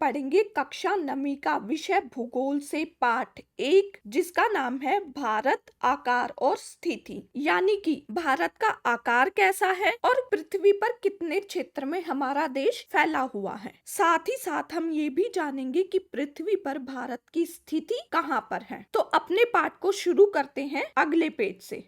पढ़ेंगे कक्षा 9वीं का विषय भूगोल से पाठ 1, जिसका नाम है भारत, आकार और स्थिति। यानी कि भारत का आकार कैसा है और पृथ्वी पर कितने क्षेत्र में हमारा देश फैला हुआ है। साथ ही साथ हम ये भी जानेंगे कि पृथ्वी पर भारत की स्थिति कहाँ पर है। तो अपने पाठ को शुरू करते हैं अगले पेज से।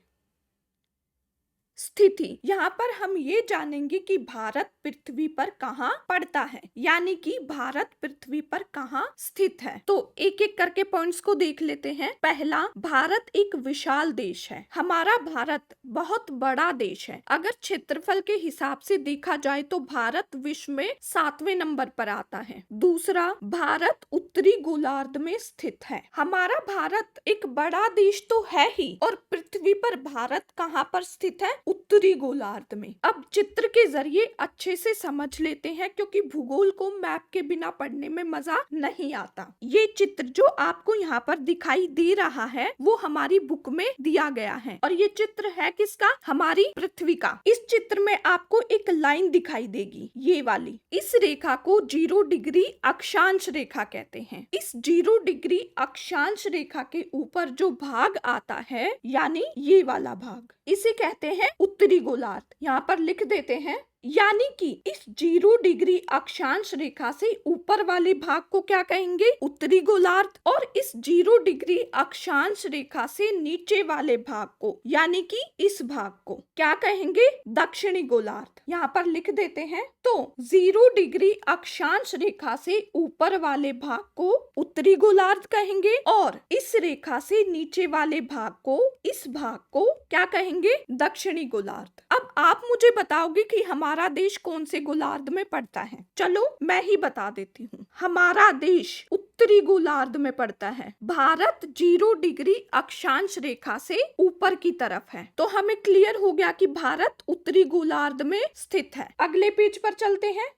स्थिति, यहाँ पर हम ये जानेंगे कि भारत पृथ्वी पर कहाँ पड़ता है, यानी कि भारत पृथ्वी पर कहाँ स्थित है। तो एक एक करके पॉइंट्स को देख लेते हैं। पहला, भारत एक विशाल देश है। हमारा भारत बहुत बड़ा देश है। अगर क्षेत्रफल के हिसाब से देखा जाए तो भारत विश्व में 7वें नंबर पर आता है। दूसरा, भारत उत्तरी गोलार्ध में स्थित है। हमारा भारत एक बड़ा देश तो है ही, और पृथ्वी पर भारत कहाँ पर स्थित है? उत्तरी गोलार्ध में। अब चित्र के जरिए अच्छे से समझ लेते हैं, क्योंकि भूगोल को मैप के बिना पढ़ने में मजा नहीं आता। ये चित्र जो आपको यहाँ पर दिखाई दे रहा है वो हमारी बुक में दिया गया है, और ये चित्र है किसका? हमारी पृथ्वी का। इस चित्र में आपको एक लाइन दिखाई देगी, ये वाली। इस रेखा को 0 डिग्री अक्षांश रेखा कहते हैं। इस 0 डिग्री अक्षांश रेखा के ऊपर जो भाग आता है, यानी ये वाला भाग, इसे कहते हैं उत्तरी गोलार्ध। यहाँ पर लिख देते हैं। यानी कि इस 0 डिग्री अक्षांश रेखा से ऊपर वाले भाग को क्या कहेंगे? उत्तरी गोलार्ध। और इस 0 डिग्री अक्षांश रेखा से नीचे वाले भाग को, यानी कि इस भाग को क्या कहेंगे? दक्षिणी गोलार्ध। यहाँ पर लिख देते हैं। तो 0 डिग्री अक्षांश रेखा से ऊपर वाले भाग को उत्तरी गोलार्ध कहेंगे, और इस रेखा से नीचे वाले भाग को, इस भाग को क्या कहेंगे? दक्षिणी गोलार्ध। अब आप मुझे बताओगे कि हमारा देश कौन से गोलार्ध में पड़ता है? चलो मैं ही बता देती हूँ। हमारा देश उत्तरी गोलार्ध में पड़ता है। भारत 0 डिग्री अक्षांश रेखा से ऊपर की तरफ है। तो हमें क्लियर हो गया कि भारत उत्तरी गोलार्ध में स्थित है। अगले पेज पर चलते हैं।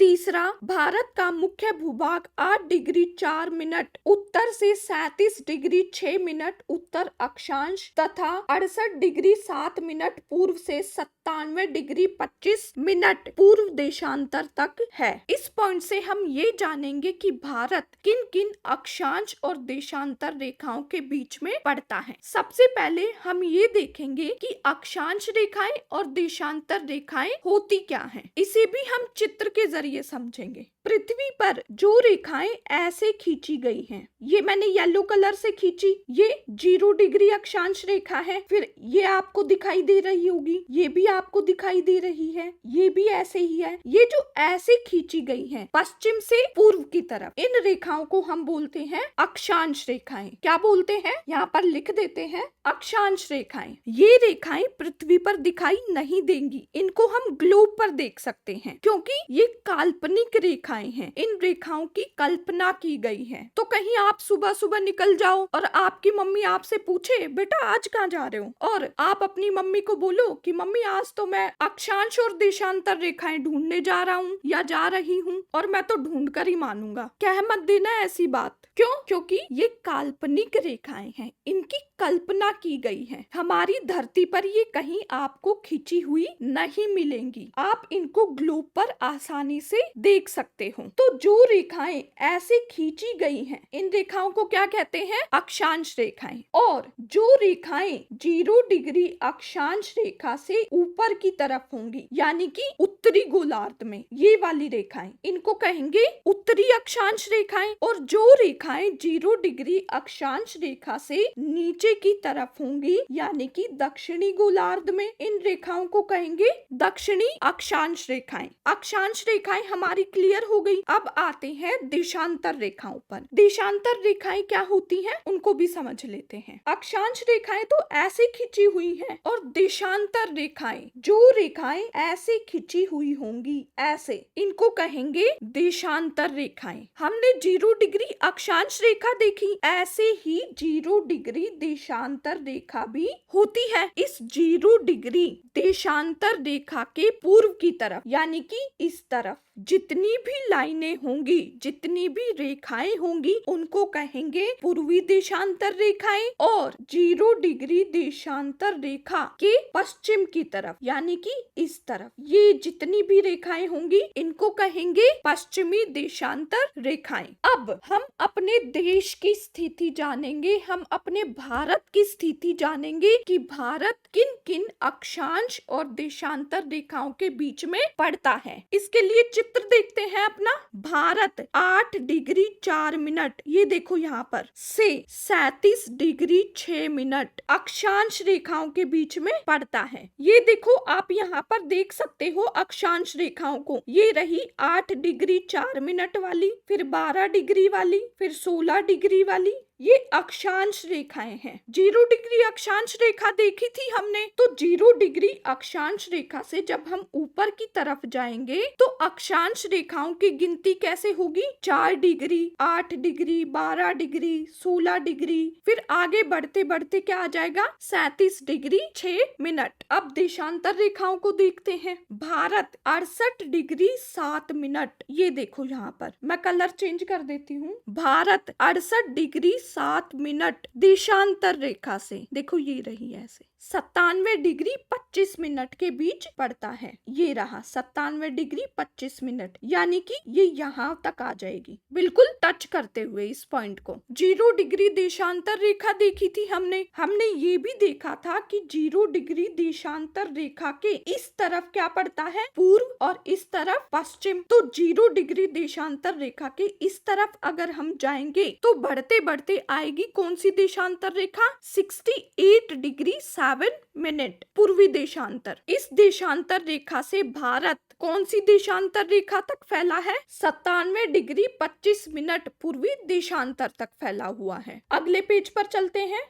तीसरा, भारत का मुख्य भूभाग 8 डिग्री 4 मिनट उत्तर से 37 डिग्री 6 मिनट उत्तर अक्षांश तथा 68 डिग्री 7 मिनट पूर्व से 97 डिग्री 25 मिनट पूर्व देशांतर तक है। इस पॉइंट से हम ये जानेंगे कि भारत किन किन अक्षांश और देशांतर रेखाओं के बीच में पड़ता है। सबसे पहले हम ये देखेंगे कि अक्षांश रेखाएं और देशांतर रेखाएं होती क्या हैं। इसे भी हम चित्र के जरिए समझेंगे। पृथ्वी पर जो रेखाएं ऐसे खींची गई हैं, ये मैंने येलो कलर से खींची, ये 0 डिग्री अक्षांश रेखा है। फिर ये आपको दिखाई दे रही होगी, ये भी आपको दिखाई दे रही है, ये भी ऐसे ही है। ये जो ऐसे खींची गई हैं पश्चिम से पूर्व की तरफ, इन रेखाओं को हम बोलते हैं अक्षांश रेखाएं। क्या बोलते हैं? यहाँ पर लिख देते हैं, अक्षांश रेखाएं। ये रेखाएं पृथ्वी पर दिखाई नहीं देंगी, इनको हम ग्लोब पर देख सकते हैं, क्योंकि ये काल्पनिक रेखाएं हैं। इन रेखाओं की कल्पना की गई है। तो कहीं आप सुबह सुबह निकल जाओ और आपकी मम्मी आपसे पूछे, बेटा आज कहाँ जा रहे हो? और आप अपनी मम्मी को बोलो कि मम्मी आज तो मैं अक्षांश और देशांतर रेखाएं ढूंढने जा रहा हूँ या जा रही हूँ, और मैं तो ढूंढ कर ही मानूंगा। कह मत देना ऐसी बात। क्यों? क्योंकि ये काल्पनिक रेखाएं हैं, इनकी कल्पना की गई है। हमारी धरती पर ये कहीं आपको खींची हुई नहीं मिलेंगी। आप इनको ग्लोब पर आसानी से देख सकते हो। तो जो रेखाएं ऐसे खींची गई हैं, इन रेखाओं को क्या कहते हैं? अक्षांश रेखाएं। और जो रेखाएं 0 डिग्री अक्षांश रेखा से ऊपर की तरफ होंगी, यानी कि उत्तरी गोलार्ध में, ये वाली रेखाएं, इनको कहेंगे उत्तरी अक्षांश रेखाएं। और जो रेखाएं 0 डिग्री अक्षांश रेखा से नीचे की तरफ होंगी, यानी कि दक्षिणी गोलार्ध में, इन रेखाओं को कहेंगे दक्षिणी अक्षांश रेखाएं। अक्षांश रेखाएं हमारी क्लियर हो गई। अब आते हैं देशांतर रेखाओं पर। देशांतर रेखाएं क्या होती हैं, उनको भी समझ लेते हैं। अक्षांश रेखाएं तो ऐसे खींची हुई हैं, और देशांतर रेखाएं, जो रेखाएं ऐसे खींची हुई होंगी, ऐसे, इनको कहेंगे देशांतर रेखाएं। हमने 0 डिग्री अक्षांश रेखा देखी, ऐसे ही 0 डिग्री देशांतर रेखा भी होती है। इस 0 डिग्री देशांतर रेखा के पूर्व की तरफ, यानी कि इस तरफ, जितनी भी लाइनें होंगी, जितनी भी रेखाएं होंगी, उनको कहेंगे पूर्वी देशांतर रेखाएं। और 0 डिग्री देशांतर रेखा के पश्चिम की तरफ यानी कि इस तरफ ये जितनी भी रेखाएं होंगी, इनको कहेंगे पश्चिमी देशांतर रेखाएं। अब हम अपने देश की स्थिति जानेंगे, हम अपने भारत की स्थिति जानेंगे कि भारत किन किन अक्षांश और देशांतर रेखाओं के बीच में पड़ता है। इसके लिए चित्र देखते हैं अपना। भारत 8 डिग्री 4 मिनट, ये देखो यहाँ पर, से 37 डिग्री 6 मिनट अक्षांश रेखाओं के बीच में पड़ता है। ये देखो आप यहाँ पर देख सकते हो अक्षांश रेखाओं को। ये रही 8 डिग्री 4 मिनट वाली, फिर 12 डिग्री वाली, फिर 16 डिग्री वाली, ये अक्षांश रेखाएं हैं। 0 डिग्री अक्षांश रेखा देखी थी हमने, तो 0 डिग्री अक्षांश रेखा से जब हम ऊपर की तरफ जाएंगे तो अक्षांश रेखाओं की गिनती कैसे होगी? 4 डिग्री, 8 डिग्री, 12 डिग्री, 16 डिग्री, फिर आगे बढ़ते बढ़ते क्या आ जाएगा? 37 डिग्री 6 मिनट। अब देशांतर रेखाओं को देखते हैं। भारत 68 डिग्री 7 मिनट, ये देखो यहाँ पर मैं कलर चेंज कर देती हूँ। भारत 68 डिग्री 7 मिनट देशांतर रेखा से, देखो ये रही ऐसे, 97 डिग्री 25 मिनट के बीच पड़ता है। ये रहा 97 डिग्री 25 मिनट, यानी कि ये यहाँ तक आ जाएगी, बिल्कुल टच करते हुए इस पॉइंट को। 0 डिग्री देशांतर रेखा देखी थी हमने ये भी देखा था कि 0 डिग्री देशांतर रेखा के इस तरफ क्या पड़ता है? पूर्व, और इस तरफ पश्चिम। तो 0 डिग्री देशांतर रेखा के इस तरफ अगर हम जाएंगे तो बढ़ते बढ़ते आएगी कौन सी देशांतर रेखा? 68 डिग्री 7 मिनट पूर्वी देशांतर। इस देशांतर रेखा से भारत कौन सी देशांतर रेखा तक फैला है? 97 डिग्री 25 मिनट पूर्वी देशांतर तक फैला हुआ है। अगले पेज पर चलते हैं।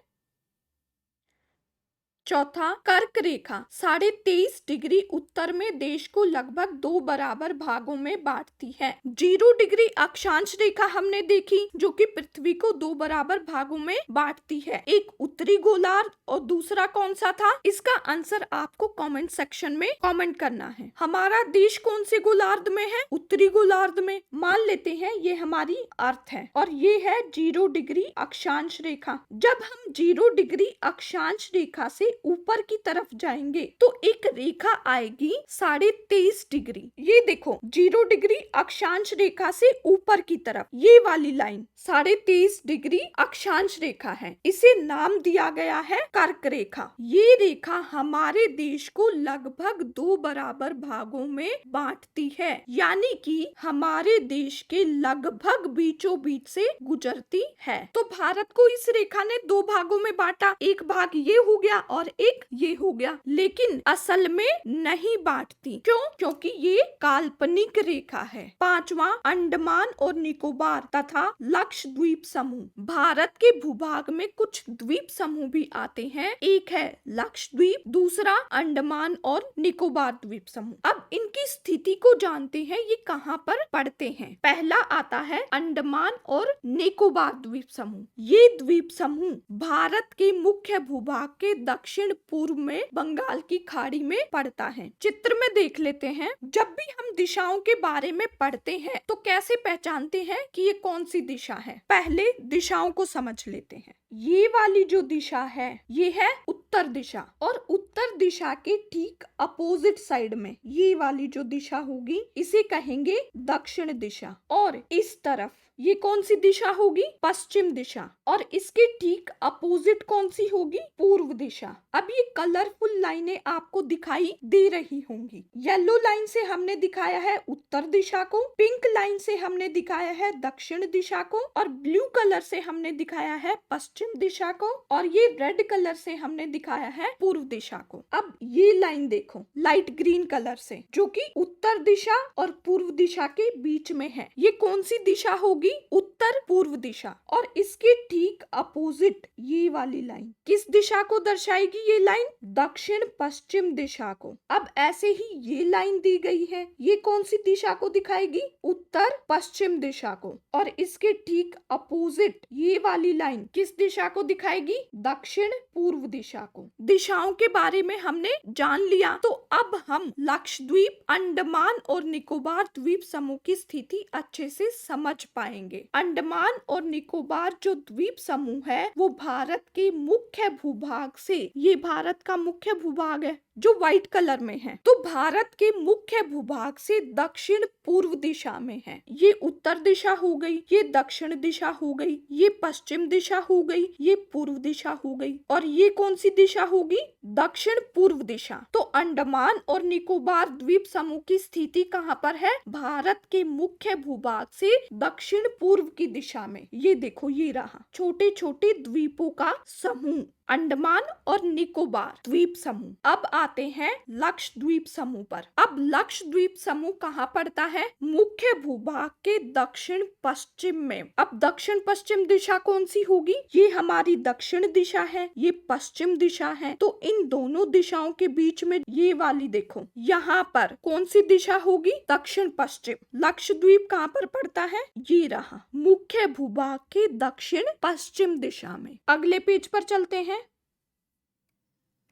चौथा, कर्क रेखा 23.5 डिग्री उत्तर में देश को लगभग 2 बराबर भागों में बांटती है। 0 डिग्री अक्षांश रेखा हमने देखी जो कि पृथ्वी को 2 बराबर भागों में बांटती है। एक उत्तरी गोलार्ध और दूसरा कौन सा था? इसका आंसर आपको कमेंट सेक्शन में कमेंट करना है। हमारा देश कौन से गोलार्ध में है? उत्तरी गोलार्ध में। मान लेते हैं ये हमारी अर्थ है और ये है 0 डिग्री अक्षांश रेखा। जब हम 0 डिग्री अक्षांश रेखा से ऊपर की तरफ जाएंगे तो एक रेखा आएगी 23.5 डिग्री। ये देखो 0 डिग्री अक्षांश रेखा से ऊपर की तरफ ये वाली लाइन 23.5 डिग्री अक्षांश रेखा है। इसे नाम दिया गया है कर्क रेखा। ये रेखा हमारे देश को लगभग 2 बराबर भागों में बांटती है, यानी कि हमारे देश के लगभग बीचों बीच से गुजरती है। तो भारत को इस रेखा ने 2 भागों में बांटा, एक भाग ये हो गया और एक ये हो गया, लेकिन असल में नहीं बांटती। क्यों? क्योंकि ये काल्पनिक रेखा है। 5वां, अंडमान और निकोबार तथा लक्षद्वीप समूह। भारत के भूभाग में कुछ द्वीप समूह भी आते हैं। एक है लक्षद्वीप, दूसरा अंडमान और निकोबार द्वीप समूह। अब इनकी स्थिति को जानते हैं, ये कहाँ पर पड़ते हैं। पहला आता है अंडमान और निकोबार द्वीप समूह। ये द्वीप समूह भारत के मुख्य भूभाग के दक्षिण पूर्व में बंगाल की खाड़ी में पड़ता है। चित्र में देख लेते हैं। जब भी हम दिशाओं के बारे में पढ़ते हैं तो कैसे पहचानते हैं कि ये कौन सी दिशा है? पहले दिशाओं को समझ लेते हैं। ये वाली जो दिशा है ये है उत्तर दिशा, और उत्तर दिशा के ठीक अपोजिट साइड में ये वाली जो दिशा होगी इसे कहेंगे दक्षिण दिशा। और इस तरफ ये कौन सी दिशा होगी? पश्चिम दिशा। और इसके ठीक अपोजिट कौन सी होगी? पूर्व दिशा। अब ये कलरफुल लाइनें आपको दिखाई दे रही होंगी। येलो लाइन से हमने दिखाया है उत्तर दिशा को, पिंक लाइन से हमने दिखाया है दक्षिण दिशा को, और ब्लू कलर से हमने दिखाया है पश्चिम दिशा को, और ये रेड कलर से हमने दिखाया है पूर्व दिशा को। अब ये लाइन देखो लाइट ग्रीन कलर से, जो कि उत्तर दिशा और पूर्व दिशा के बीच में है। ये कौन सी दिशा होगी? होगी? उत्तर पूर्व दिशा। और इसके ठीक अपोजिट ये वाली लाइन किस दिशा को दर्शाएगी? ये लाइन दक्षिण पश्चिम दिशा को। अब ऐसे ही ये लाइन दी गई है, ये कौन सी दिशा को दिखाएगी? उत्तर पश्चिम दिशा को। और इसके ठीक अपोजिट ये वाली लाइन किस दिशा को दिखाएगी? दक्षिण पूर्व दिशा को। दिशाओं के बारे में हमने जान लिया, तो अब हम लक्षद्वीप, अंडमान और निकोबार द्वीप समूह की स्थिति अच्छे से समझ पाएंगे। अंडमान और निकोबार जो द्वीप समूह है वो भारत के मुख्य भूभाग से, ये भारत का मुख्य भूभाग है जो व्हाइट कलर में है, तो भारत के मुख्य भूभाग से दक्षिण पूर्व दिशा में है। ये उत्तर दिशा हो गई, ये दक्षिण दिशा हो गई, ये पश्चिम दिशा हो गई, ये पूर्व दिशा हो गई, और ये कौन सी दिशा होगी? दक्षिण पूर्व दिशा। तो अंडमान और निकोबार द्वीप समूह की स्थिति कहाँ पर है? भारत के मुख्य भूभाग से दक्षिण पूर्व की दिशा में। ये देखो, ये रहा छोटे छोटे द्वीपों का समूह, अंडमान और निकोबार द्वीप समूह। अब आते हैं लक्षद्वीप समूह पर। अब लक्षद्वीप समूह कहाँ पड़ता है? मुख्य भूभाग के दक्षिण पश्चिम में। अब दक्षिण पश्चिम दिशा कौन सी होगी? ये हमारी दक्षिण दिशा है, ये पश्चिम दिशा है, तो इन दोनों दिशाओं के बीच में ये वाली देखो, यहाँ पर कौन सी दिशा होगी? दक्षिण पश्चिम। लक्षद्वीप कहाँ पर पड़ता है? ये रहा, मुख्य भूभाग के दक्षिण पश्चिम दिशा में। अगले पेज पर चलते हैं।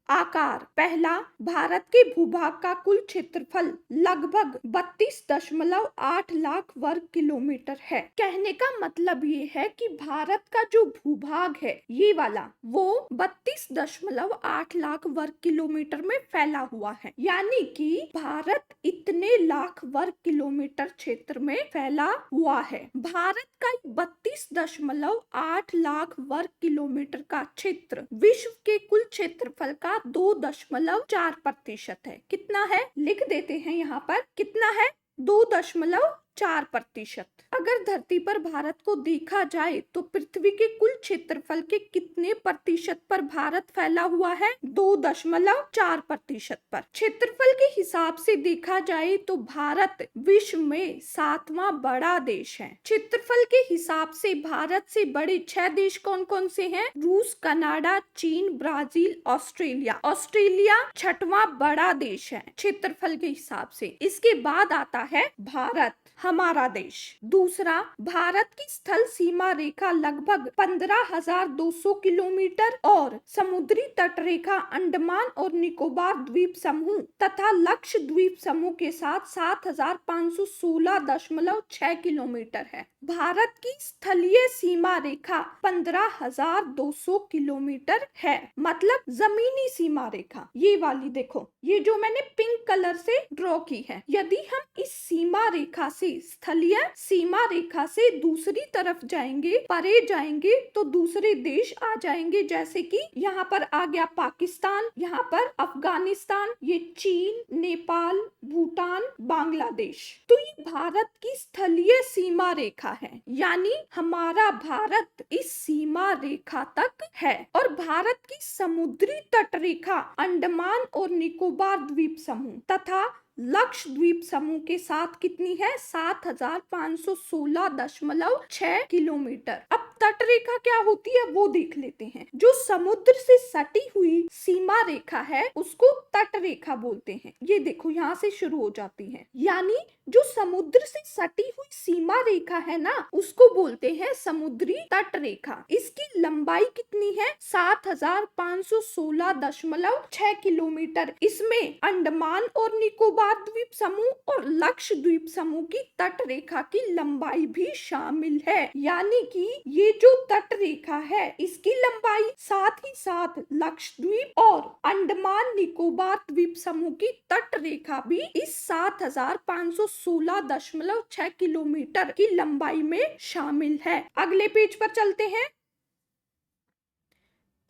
आकार। पहला, भारत के भूभाग का कुल क्षेत्रफल लगभग 32.8 लाख वर्ग किलोमीटर है। कहने का मतलब ये है कि भारत का जो भूभाग है ये वाला, वो 32.8 लाख वर्ग किलोमीटर में फैला हुआ है। यानी कि भारत इतने लाख वर्ग किलोमीटर क्षेत्र में फैला हुआ है। भारत का 32.8 लाख वर्ग किलोमीटर का क्षेत्र विश्व के कुल क्षेत्रफल का 2.4% है। कितना है? लिख देते हैं यहाँ पर, कितना है? 2.4%। अगर धरती पर भारत को देखा जाए तो पृथ्वी के कुल क्षेत्रफल के कितने प्रतिशत पर भारत फैला हुआ है? 2.4% पर। क्षेत्रफल के हिसाब से देखा जाए तो भारत विश्व में 7वां बड़ा देश है। क्षेत्रफल के हिसाब से भारत से बड़े 6 देश कौन कौन से हैं? रूस, कनाडा, चीन, ब्राजील, ऑस्ट्रेलिया। ऑस्ट्रेलिया 6वां बड़ा देश है क्षेत्रफल के हिसाब से। इसके बाद आता है भारत, हमारा देश। दूसरा, भारत की स्थल सीमा रेखा लगभग 15,200 किलोमीटर और समुद्री तट रेखा अंडमान और निकोबार द्वीप समूह तथा लक्षद्वीप समूह के साथ 7,516.6 किलोमीटर है। भारत की स्थलीय सीमा रेखा 15,200 किलोमीटर है, मतलब जमीनी सीमा रेखा। ये वाली देखो, ये जो मैंने पिंक कलर से ड्रॉ की है। यदि हम इस सीमा रेखा से, स्थलीय सीमा रेखा से दूसरी तरफ जाएंगे, परे जाएंगे, तो दूसरे देश आ जाएंगे, जैसे कि यहाँ पर आ गया पाकिस्तान, यहाँ पर अफगानिस्तान, ये चीन, नेपाल, भूटान, बांग्लादेश। तो ये भारत की स्थलीय सीमा रेखा है, यानी हमारा भारत इस सीमा रेखा तक है। और भारत की समुद्री तट रेखा अंडमान और निकोबार द्वीप समूह तथा लक्षद्वीप समूह के साथ कितनी है? 7,516.6 किलोमीटर। अब तट रेखा क्या होती है वो देख लेते हैं। जो समुद्र से सटी हुई सीमा रेखा है उसको तट रेखा बोलते हैं। ये देखो, यहाँ से शुरू हो जाती है, यानी जो समुद्र से सटी हुई सीमा रेखा है ना, उसको बोलते हैं समुद्री तट रेखा। इसकी लंबाई कितनी है? 7,516.6 किलोमीटर। इसमें अंडमान और निकोबार द्वीप समूह और लक्षद्वीप समूह की तट रेखा की लंबाई भी शामिल है। यानी कि ये जो तट रेखा है इसकी लंबाई, साथ ही साथ लक्षद्वीप और अंडमान निकोबार द्वीप समूह की तट रेखा भी इस 7,516.6 किलोमीटर की लंबाई में शामिल है। अगले पेज पर चलते हैं।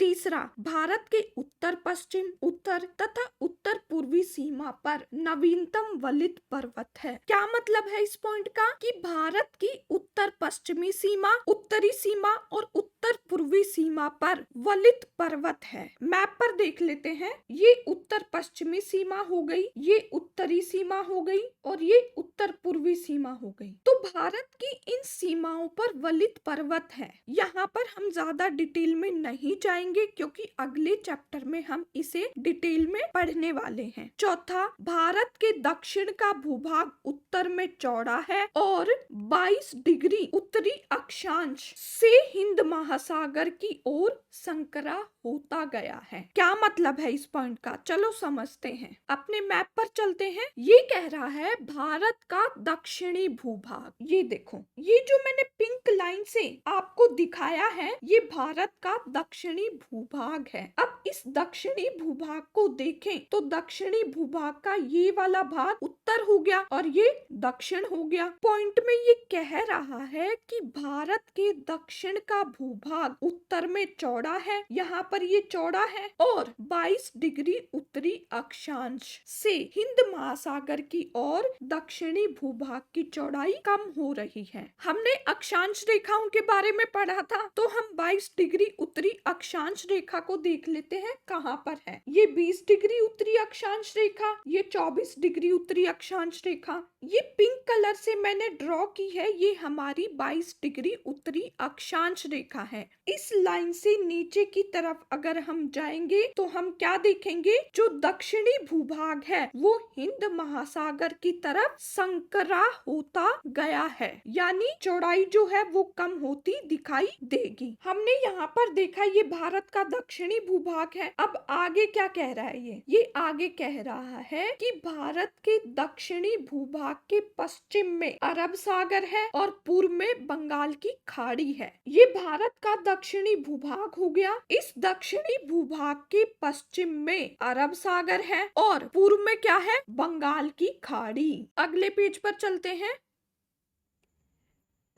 तीसरा, भारत के उत्तर पश्चिम, उत्तर तथा उत्तर पूर्वी सीमा पर नवीनतम वलित पर्वत है। क्या मतलब है इस पॉइंट का? कि भारत की उत्तर पश्चिमी सीमा, उत्तरी सीमा और उत्तर उत्तर पूर्वी सीमा पर वलित पर्वत है। मैप पर देख लेते हैं, ये उत्तर पश्चिमी सीमा हो गई, ये उत्तरी सीमा हो गई और ये उत्तर पूर्वी सीमा हो गई। तो भारत की इन सीमाओं पर वलित पर्वत है। यहाँ पर हम ज्यादा डिटेल में नहीं जाएंगे क्योंकि अगले चैप्टर में हम इसे डिटेल में पढ़ने वाले हैं। चौथा, भारत के दक्षिण का भूभाग उत्तर में चौड़ा है और 22 डिग्री उत्तरी अक्षांश से हिंद महासागर की ओर संकरा होता गया है। क्या मतलब है इस पॉइंट का, चलो समझते हैं। अपने मैप पर चलते हैं। ये कह रहा है भारत का दक्षिणी भूभाग, ये देखो, ये जो मैंने पिंक लाइन से आपको दिखाया है ये भारत का दक्षिणी भूभाग है। अब इस दक्षिणी भूभाग को देखें तो दक्षिणी भूभाग का ये वाला भाग उत्तर हो गया और ये दक्षिण हो गया। पॉइंट में ये कह रहा है कि भारत के दक्षिण का भूभाग उत्तर में चौड़ा है, यहाँ पर ये चौड़ा है और 22 डिग्री उत्तरी अक्षांश से हिंद महासागर की ओर दक्षिणी भूभाग की चौड़ाई कम हो रही है। हमने अक्षांश रेखाओं के बारे में पढ़ा था, तो हम 22 डिग्री उत्तरी अक्षांश रेखा को देख लेते हैं कहाँ पर है। ये 20 डिग्री उत्तरी अक्षांश रेखा, ये 24 डिग्री उत्तरी अक्षांश रेखा। ये पिंक कलर से मैंने ड्रॉ की है, ये हमारी 22 डिग्री उत्तरी अक्षांश रेखा है। इस लाइन से नीचे की तरफ अगर हम जाएंगे तो हम क्या देखेंगे, जो दक्षिणी भूभाग है वो हिंद महासागर की तरफ संकरा होता गया है, यानी चौड़ाई जो है वो कम होती दिखाई देगी। हमने यहाँ पर देखा ये भारत का दक्षिणी भूभाग है। अब आगे क्या कह रहा है, ये आगे कह रहा है कि भारत के दक्षिणी भूभाग के पश्चिम में अरब सागर है और पूर्व में बंगाल की खाड़ी है। ये भारत का दक्षिणी भूभाग हो गया। इस दक्षिणी भूभाग के पश्चिम में अरब सागर है और पूर्व में क्या है, बंगाल की खाड़ी। अगले पेज पर चलते हैं।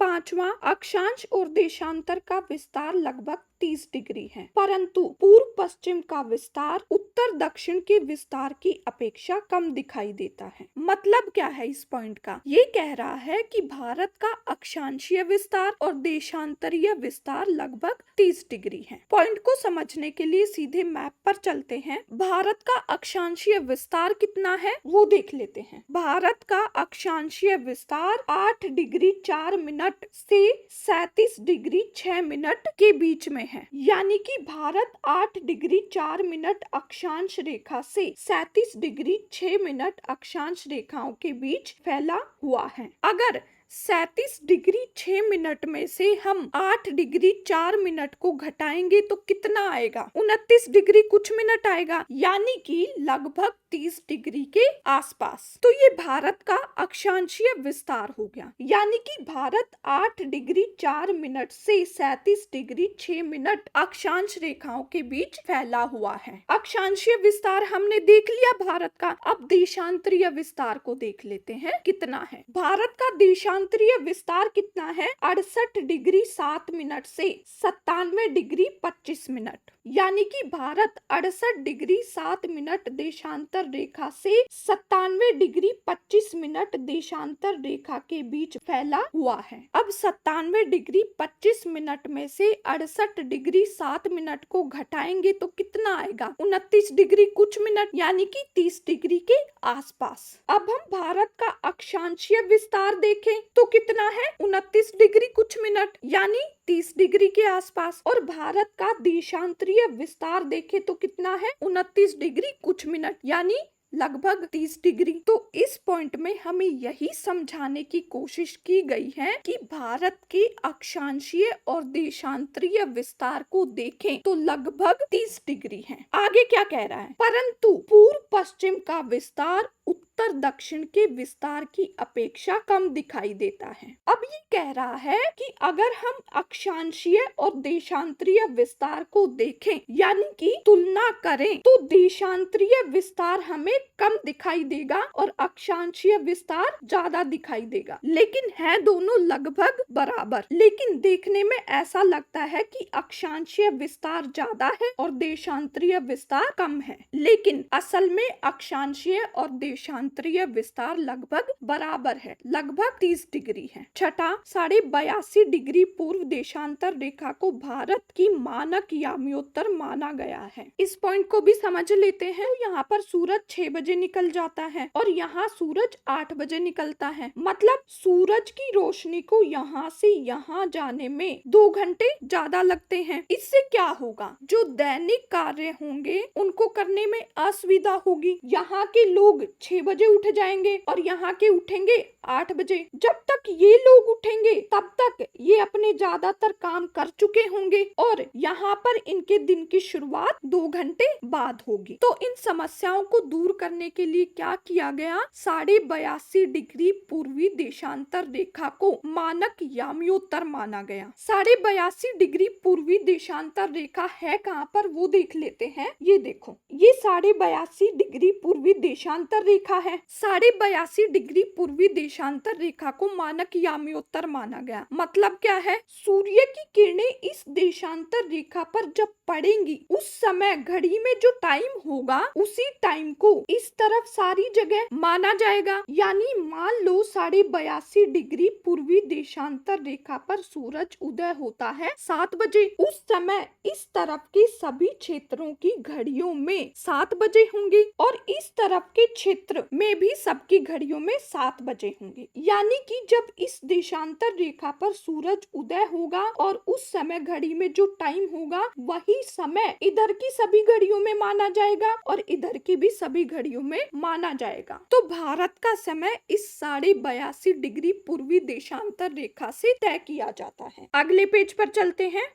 पांचवा, अक्षांश और देशांतर का विस्तार लगभग 30 डिग्री है, परंतु पूर्व पश्चिम का विस्तार उत्तर दक्षिण के विस्तार की अपेक्षा कम दिखाई देता है। मतलब क्या है इस पॉइंट का, ये कह रहा है कि भारत का अक्षांशीय विस्तार और देशांतरीय विस्तार लगभग 30 डिग्री है। पॉइंट को समझने के लिए सीधे मैप पर चलते हैं। भारत का अक्षांशीय विस्तार कितना है वो देख लेते हैं। भारत का अक्षांशीय विस्तार 8 डिग्री 4 मिनट से 37 डिग्री 6 मिनट के बीच में है, यानी कि भारत 8 डिग्री 4 मिनट अक्षांश रेखा से 37 डिग्री 6 मिनट अक्षांश रेखाओं के बीच फैला हुआ है। अगर 37 डिग्री 6 मिनट में से हम 8 डिग्री 4 मिनट को घटाएंगे तो कितना आएगा, 29 डिग्री कुछ मिनट आएगा, यानी कि लगभग 30 डिग्री के आसपास। तो ये भारत का अक्षांशीय विस्तार हो गया, यानी कि भारत 8 डिग्री 4 मिनट से 37 डिग्री 6 मिनट अक्षांश रेखाओं के बीच फैला हुआ है। अक्षांशीय विस्तार हमने देख लिया भारत का। अब देशांतरीय विस्तार को देख लेते हैं कितना है। भारत का देशांतरीय विस्तार कितना है, 68 डिग्री 7 मिनट से 97 डिग्री 25 मिनट, यानी कि भारत 68 डिग्री 7 मिनट देशांतर रेखा से 97 डिग्री 25 मिनट देशांतर रेखा के बीच फैला हुआ है। अब 97 डिग्री 25 मिनट में से 68 डिग्री 7 मिनट को घटाएंगे तो कितना आएगा, 29 डिग्री कुछ मिनट, यानी कि 30 डिग्री के आसपास। अब हम भारत का अक्षांशीय विस्तार देखें तो कितना है, 29 डिग्री कुछ मिनट, यानी 30 डिग्री के आसपास। और भारत का देशांतरीय विस्तार देखें तो कितना है, 29 डिग्री कुछ मिनट, यानी लगभग 30 डिग्री। तो इस पॉइंट में हमें यही समझाने की कोशिश की गई है कि भारत के अक्षांशीय और देशांतरीय विस्तार को देखें तो लगभग 30 डिग्री है। आगे क्या कह रहा है, परंतु पूर्व पश्चिम का विस्तार उत्तर दक्षिण के विस्तार की अपेक्षा कम दिखाई देता है। अब ये कह रहा है कि अगर हम अक्षांशीय और देशांतरीय विस्तार को देखें, यानी कि तुलना करें, तो देशांतरीय विस्तार हमें कम दिखाई देगा और अक्षांशीय विस्तार ज्यादा दिखाई देगा, लेकिन है दोनों लगभग बराबर। लेकिन देखने में ऐसा लगता है कि अक्षांशीय विस्तार ज्यादा है और देशांतरीय विस्तार कम है, लेकिन असल में अक्षांशीय और देशांतरीय देशांतरीय विस्तार लगभग बराबर है, लगभग 30 डिग्री है। छठा, 82.5 डिग्री पूर्व देशांतर रेखा को भारत की मानक याम्योत्तर माना गया है। इस पॉइंट को भी समझ लेते हैं। यहाँ पर सूरज 6 बजे निकल जाता है और यहाँ सूरज 8 बजे निकलता है, मतलब सूरज की रोशनी को यहाँ से यहाँ जाने में 2 घंटे ज्यादा लगते हैं। इससे क्या होगा, जो दैनिक कार्य होंगे उनको करने में असुविधा होगी। यहाँ के लोग 6 बजे उठ जाएंगे और यहाँ के उठेंगे 8 बजे। जब तक ये लोग उठेंगे तब तक ये अपने ज्यादातर काम कर चुके होंगे और यहाँ पर इनके दिन की शुरुआत 2 घंटे बाद होगी। तो इन समस्याओं को दूर करने के लिए क्या किया गया, 82.5 डिग्री पूर्वी देशांतर रेखा को मानक याम्योत्तर माना गया। 82.5 डिग्री पूर्वी देशांतर रेखा है कहाँ पर, वो देख लेते हैं। ये देखो, ये 82.5 डिग्री पूर्वी देशांतर रेखा है। 82.5 डिग्री पूर्वी देशांतर रेखा को मानक याम्योत्तर माना गया। मतलब क्या है, सूर्य की किरणें इस देशांतर रेखा पर जब पड़ेंगी उस समय घड़ी में जो टाइम होगा उसी टाइम को इस तरफ सारी जगह माना जाएगा। यानी मान लो 82.5 डिग्री पूर्वी देशांतर रेखा पर सूरज उदय होता है 7 बजे, उस समय इस तरफ के सभी क्षेत्रों की घड़ियों में 7 बजे होंगे और इस तरफ के क्षेत्र में भी सबकी घड़ियों में 7 बजे होंगे। यानी कि जब इस देशांतर रेखा पर सूरज उदय होगा और उस समय घड़ी में जो टाइम होगा वही समय इधर की सभी घड़ियों में माना जाएगा और इधर की भी सभी घड़ियों में माना जाएगा। तो भारत का समय इस 82.5 डिग्री पूर्वी देशांतर रेखा से तय किया जाता है। अगले पेज पर चलते हैं।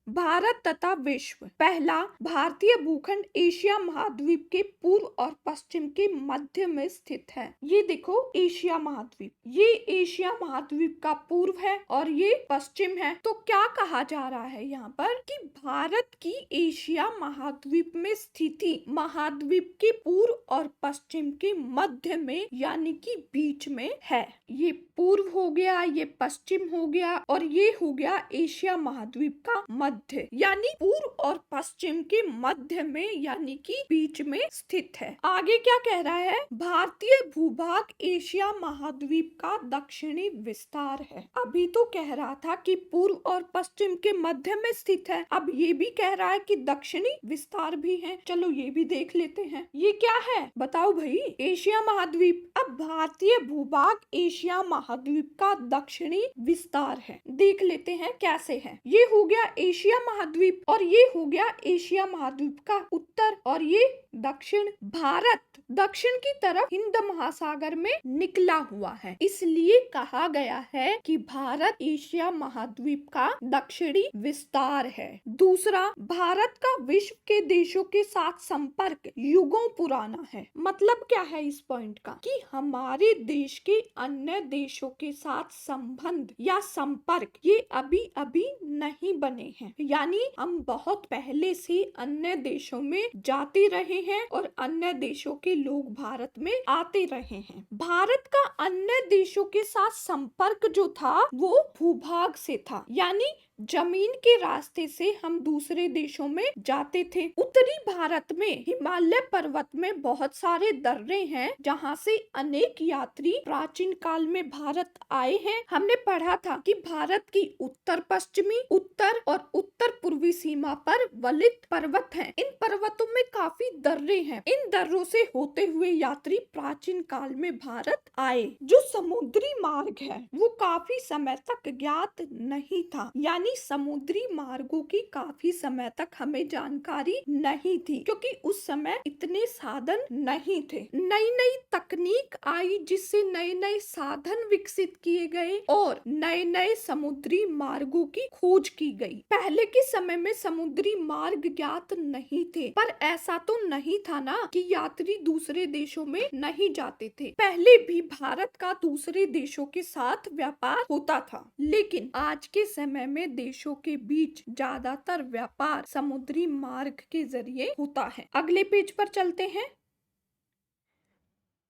भारत तथा विश्व। पहला, भारतीय भूखंड एशिया महाद्वीप के पूर्व और पश्चिम के मध्य में स्थित है। ये देखो एशिया महाद्वीप, ये एशिया महाद्वीप का पूर्व है और ये पश्चिम है। तो क्या कहा जा रहा है यहाँ पर कि भारत की एशिया महाद्वीप में स्थिति महाद्वीप के पूर्व और पश्चिम के मध्य में यानी कि बीच में है। ये पूर्व हो गया, ये पश्चिम हो गया और ये हो गया एशिया महाद्वीप का मध्य, यानी पूर्व और पश्चिम के मध्य में यानी कि बीच में स्थित है। आगे क्या कह रहा है, भारतीय भूभाग एशिया महाद्वीप का दक्षिणी विस्तार है। अभी तो कह रहा था कि पूर्व और पश्चिम के मध्य में स्थित है, अब ये भी कह रहा है कि दक्षिणी विस्तार भी है। चलो ये भी देख लेते हैं, ये क्या है बताओ भाई, एशिया महाद्वीप। अब भारतीय भूभाग एशिया महाद्वीप का दक्षिणी विस्तार है, देख लेते हैं कैसे है। ये हो गया एशिया महाद्वीप और ये हो गया एशिया महाद्वीप का उत्तर और ये दक्षिण। भारत दक्षिण की तरफ हिंद महासागर में निकला हुआ है, इसलिए कहा गया है कि भारत एशिया महाद्वीप का दक्षिणी विस्तार है। दूसरा, भारत का विश्व के देशों के साथ संपर्क युगों पुराना है। मतलब क्या है इस पॉइंट का, कि हमारे देश के अन्य देशों के साथ संबंध या संपर्क ये अभी अभी नहीं बने हैं, यानी हम बहुत पहले से अन्य देशों में जाते रहे हैं और अन्य देशों के लोग भारत में आते रहे हैं। भारत का अन्य देशों के साथ संपर्क जो था वो भूभाग से था, यानी जमीन के रास्ते से हम दूसरे देशों में जाते थे। उत्तरी भारत में हिमालय पर्वत में बहुत सारे दर्रे हैं जहाँ से अनेक यात्री प्राचीन काल में भारत आए हैं। हमने पढ़ा था कि भारत की उत्तर पश्चिमी, उत्तर और उत्तर पूर्वी सीमा पर वलित पर्वत हैं। इन पर्वतों में काफी दर्रे हैं, इन दर्रों से होते हुए यात्री प्राचीन काल में भारत आए। जो समुद्री मार्ग है वो काफी समय तक ज्ञात नहीं था, यानी समुद्री मार्गों की काफी समय तक हमें जानकारी नहीं थी, क्योंकि उस समय इतने साधन नहीं थे। नई नई तकनीक आई जिससे नए नए साधन विकसित किए गए और नए नए समुद्री मार्गों की खोज की गई। पहले के समय में समुद्री मार्ग ज्ञात नहीं थे, पर ऐसा तो नहीं था ना कि यात्री दूसरे देशों में नहीं जाते थे। पहले भी भारत का दूसरे देशों के साथ व्यापार होता था, लेकिन आज के समय में देशों के बीच ज्यादातर व्यापार समुद्री मार्ग के जरिए होता है। अगले पेज पर चलते हैं।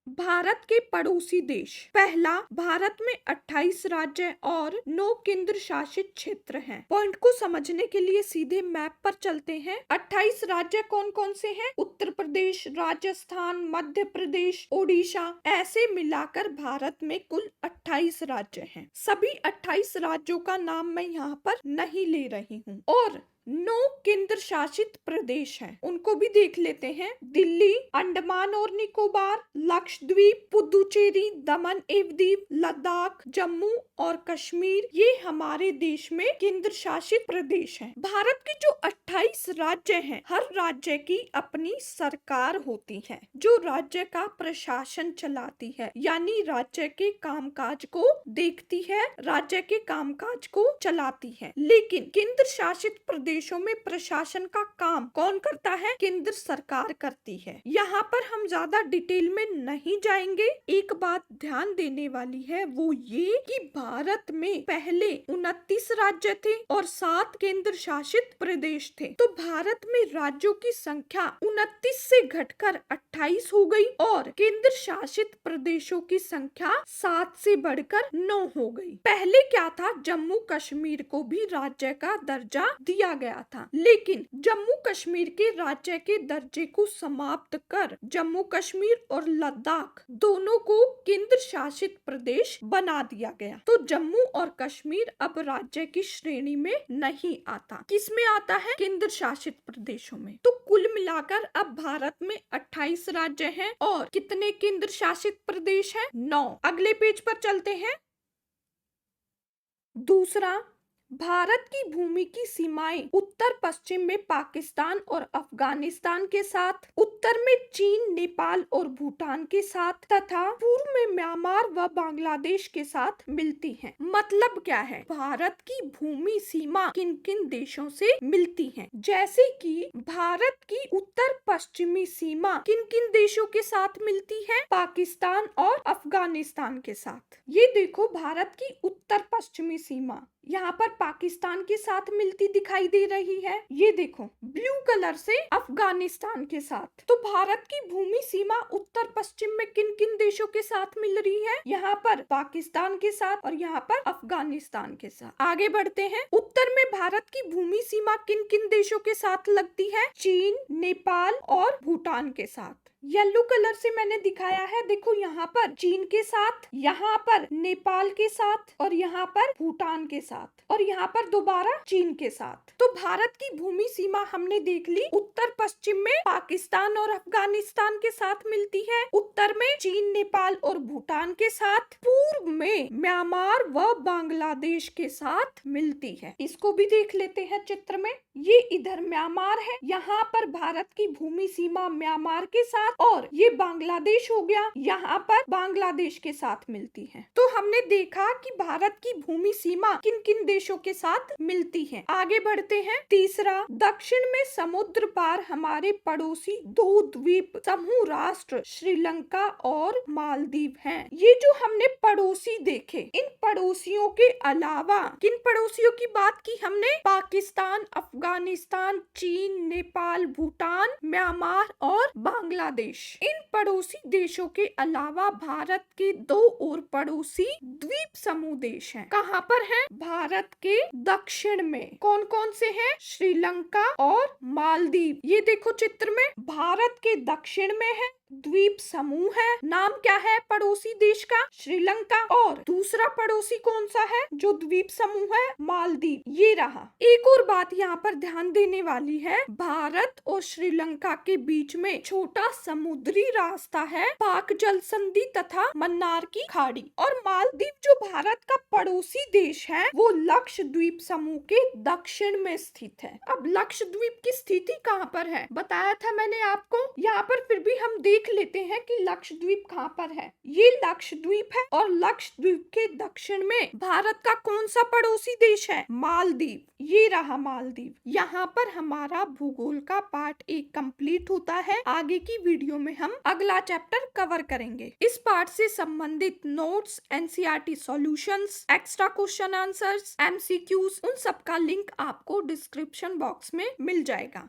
भारत के पड़ोसी देश। पहला, भारत में 28 राज्य और 9 केंद्र शासित क्षेत्र हैं। पॉइंट को समझने के लिए सीधे मैप पर चलते हैं। 28 राज्य कौन कौन से हैं? उत्तर प्रदेश, राजस्थान, मध्य प्रदेश, ओडिशा, ऐसे मिलाकर भारत में कुल 28 राज्य हैं। सभी 28 राज्यों का नाम मैं यहाँ पर नहीं ले रही हूँ। और 9 केंद्र शासित प्रदेश हैं, उनको भी देख लेते हैं। दिल्ली, अंडमान और निकोबार, लक्षद्वीप, पुदुचेरी, दमन एवं दीव, लद्दाख, जम्मू और कश्मीर, ये हमारे देश में केंद्र शासित प्रदेश हैं। भारत के जो 28 राज्य हैं, हर राज्य की अपनी सरकार होती है जो राज्य का प्रशासन चलाती है, यानी राज्य के कामकाज को देखती है, राज्य के कामकाज को चलाती है। लेकिन केंद्र शासित प्रदेशों में प्रशासन का काम कौन करता है? केंद्र सरकार करती है। यहाँ पर हम ज्यादा डिटेल में नहीं जाएंगे। एक बात ध्यान देने वाली है, वो ये कि भारत में पहले 29 राज्य थे और 7 केंद्र शासित प्रदेश थे। तो भारत में राज्यों की संख्या 29 से घटकर 28 हो गई और केंद्र शासित प्रदेशों की संख्या 7 से बढ़कर 9 हो गई। पहले क्या था? जम्मू कश्मीर को भी राज्य का दर्जा दिया गया था, लेकिन जम्मू कश्मीर के राज्य के दर्जे को समाप्त कर जम्मू कश्मीर और लद्दाख दोनों को केंद्र शासित प्रदेश बना दिया गया। तो जम्मू और कश्मीर अब राज्य की श्रेणी में नहीं आता। किस में आता है? केंद्र शासित प्रदेशों में। तो कुल मिलाकर अब भारत में 28 राज्य हैं और कितने केंद्र शासित प्रदेश हैं? 9। अगले पेज पर चलते हैं। दूसरा, भारत की भूमि की सीमाएं उत्तर पश्चिम में पाकिस्तान और अफगानिस्तान के साथ, उत्तर में चीन, नेपाल और भूटान के साथ तथा पूर्व में म्यांमार व बांग्लादेश के साथ मिलती हैं। मतलब क्या है? भारत की भूमि सीमा किन किन देशों से मिलती है? जैसे कि भारत की उत्तर पश्चिमी सीमा किन किन देशों के साथ मिलती है? पाकिस्तान और अफगानिस्तान के साथ। ये देखो, भारत की उत्तर पश्चिमी सीमा यहाँ पर पाकिस्तान के साथ मिलती दिखाई दे रही है। ये देखो, ब्लू कलर से अफगानिस्तान के साथ। तो भारत की भूमि सीमा उत्तर पश्चिम में किन किन देशों के साथ मिल रही है? यहाँ पर पाकिस्तान के साथ और यहाँ पर अफगानिस्तान के साथ। आगे बढ़ते हैं। उत्तर में भारत की भूमि सीमा किन किन देशों के साथ लगती है? चीन, नेपाल और भूटान के साथ। येलो कलर से मैंने दिखाया है, देखो यहाँ पर चीन के साथ, यहाँ पर नेपाल के साथ और यहाँ पर भूटान के साथ और यहाँ पर दोबारा चीन के साथ। तो भारत की भूमि सीमा हमने देख ली। उत्तर पश्चिम में पाकिस्तान और अफगानिस्तान के साथ मिलती है, उत्तर में चीन, नेपाल और भूटान के साथ, पूर्व में म्यांमार व बांग्लादेश के साथ मिलती है। इसको भी देख लेते हैं चित्र में। ये इधर म्यांमार है, यहाँ पर भारत की भूमि सीमा म्यांमार के साथ और ये बांग्लादेश हो गया, यहाँ पर बांग्लादेश के साथ मिलती है। तो हमने देखा कि भारत की भूमि सीमा किन किन देशों के साथ मिलती है। आगे बढ़ते हैं। तीसरा, दक्षिण में समुद्र पार हमारे पड़ोसी 2 द्वीप समूह राष्ट्र श्रीलंका और मालदीव हैं। ये जो हमने पड़ोसी देखे, इन पड़ोसियों के अलावा किन पड़ोसियों की बात की हमने? पाकिस्तान, अफगानिस्तान, चीन, नेपाल, भूटान, म्यांमार और बांग्लादेश। इन पड़ोसी देशों के अलावा भारत के 2 और पड़ोसी द्वीप समूह देश हैं। कहाँ पर हैं? भारत के दक्षिण में। कौन कौन से हैं? श्रीलंका और मालदीव। ये देखो चित्र में, भारत के दक्षिण में है, द्वीप समूह है। नाम क्या है पड़ोसी देश का? श्रीलंका। और दूसरा पड़ोसी कौन सा है जो द्वीप समूह है? मालदीव। ये रहा। एक और बात यहाँ पर ध्यान देने वाली है, भारत और श्रीलंका के बीच में छोटा समुद्री रास्ता है, पाक जल संधि तथा मन्नार की खाड़ी। और मालदीव जो भारत का पड़ोसी देश है, वो लक्षद्वीप समूह के दक्षिण में स्थित है। अब लक्षद्वीप की स्थिति कहाँ पर है बताया था मैंने आपको। यहाँ पर फिर भी हम देख लेते हैं कि लक्षद्वीप कहाँ पर है। ये लक्षद्वीप है और लक्षद्वीप के दक्षिण में भारत का कौन सा पड़ोसी देश है? मालदीव। ये रहा मालदीव। यहाँ पर हमारा भूगोल का पार्ट 1 कंप्लीट होता है। आगे की वीडियो में हम अगला चैप्टर कवर करेंगे। इस पार्ट से संबंधित notes, NCERT solutions, extra question answers, MCQs, उन सब का लिंक आपको डिस्क्रिप्शन बॉक्स में मिल जाएगा।